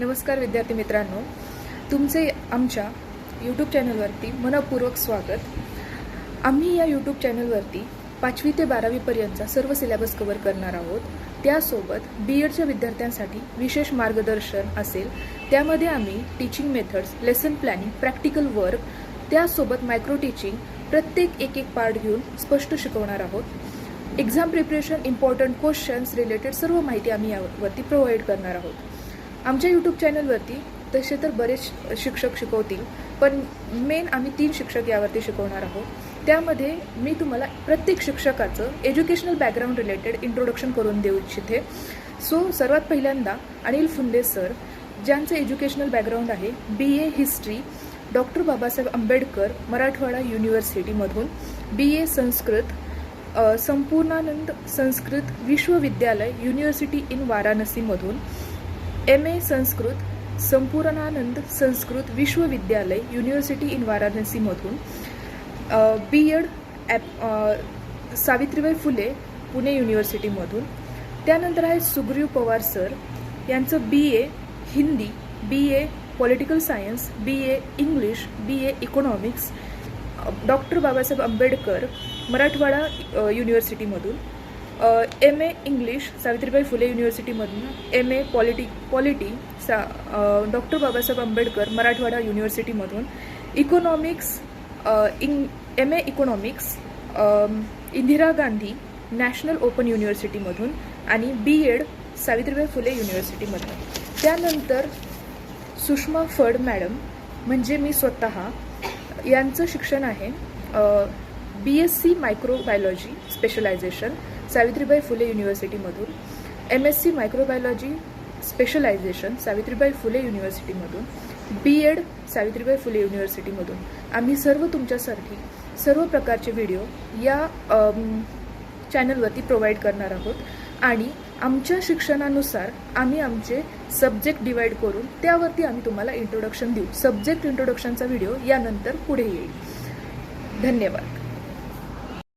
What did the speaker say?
नमस्कार विद्यार्थी मित्रांनो, तुमचे आमच्या यूट्यूब चॅनलवरती मनपूर्वक स्वागत। आम्ही या यूट्यूब चॅनलवरती 5वी ते 12वी पर्यंतचा सर्व सिलेबस कव्हर करणार आहोत। त्यासोबत बीएडच्या विद्यार्थ्यांसाठी विशेष मार्गदर्शन असेल। त्यामध्ये आम्ही teaching methods, lesson planning, practical work, त्यासोबत मायक्रो टीचिंग प्रत्येक एक पार्ट घेऊन स्पष्ट शिकवणार आहोत। Exam preparation, important questions related सर्व माहिती आम्ही यावरती प्रोव्हाइड करणार आहोत। आमच्या यूट्यूब चॅनलवरती तसे तर बरेच शिक्षक शिकवतील, पण मेन आम्ही 3 शिक्षक यावरती शिकवणार आहोत। त्यामध्ये मी तुम्हाला प्रत्येक शिक्षकाचं एज्युकेशनल बॅकग्राऊंड रिलेटेड इंट्रोडक्शन करून देऊ इच्छिते। सर्वात पहिल्यांदा अनिल फुंदे सर, ज्यांचं एज्युकेशनल बॅकग्राऊंड आहे BA history doctor Babasaheb Ambedkar Marathwada युनिव्हर्सिटीमधून, BA Sanskrit Sampurnanand Sanskrit Vishwavidyalaya university in वाराणसीमधून, MA Sanskrit Sampurnanand Sanskrit Vishwavidyalaya university in वाराणसीमधून, B.Ed सावित्रीबाई फुले पुणे युनिव्हर्सिटीमधून। त्यानंतर आहे सुग्रीव पवार सर, यांचं BA Hindi, BA political science, BA English, BA economics doctor Babasaheb Ambedkar Marathwada युनिव्हर्सिटीमधून, MA इंग्लिश सावित्रीबाई फुले युनिव्हर्सिटीमधून, MA polity doctor Babasaheb Ambedkar Marathwada युनिव्हर्सिटीमधून, economics MA economics Indira Gandhi national open युनिव्हर्सिटीमधून आणि B.Ed सावित्रीबाई फुले युनिव्हर्सिटीमधून। त्यानंतर सुषमा फड मॅडम, म्हणजे मी स्वतः, यांचं शिक्षण आहे BSc microbiology specialisation Savitribai Phule युनिव्हर्सिटीमधून, MSc microbiology specialisation Savitribai Phule युनिव्हर्सिटीमधून, B.Ed Savitribai Phule युनिव्हर्सिटीमधून। आम्ही तुमच्यासाठी सर्व प्रकारचे व्हिडिओ या चॅनलवरती प्रोव्हाइड करणार आहोत आणि आमच्या शिक्षणानुसार आम्ही आमचे सब्जेक्ट डिवाइड करून त्यावरती आम्ही तुम्हाला इंट्रोडक्शन देऊ। सब्जेक्ट इंट्रोडक्शनचा व्हिडिओ यानंतर पुढे येईल। धन्यवाद।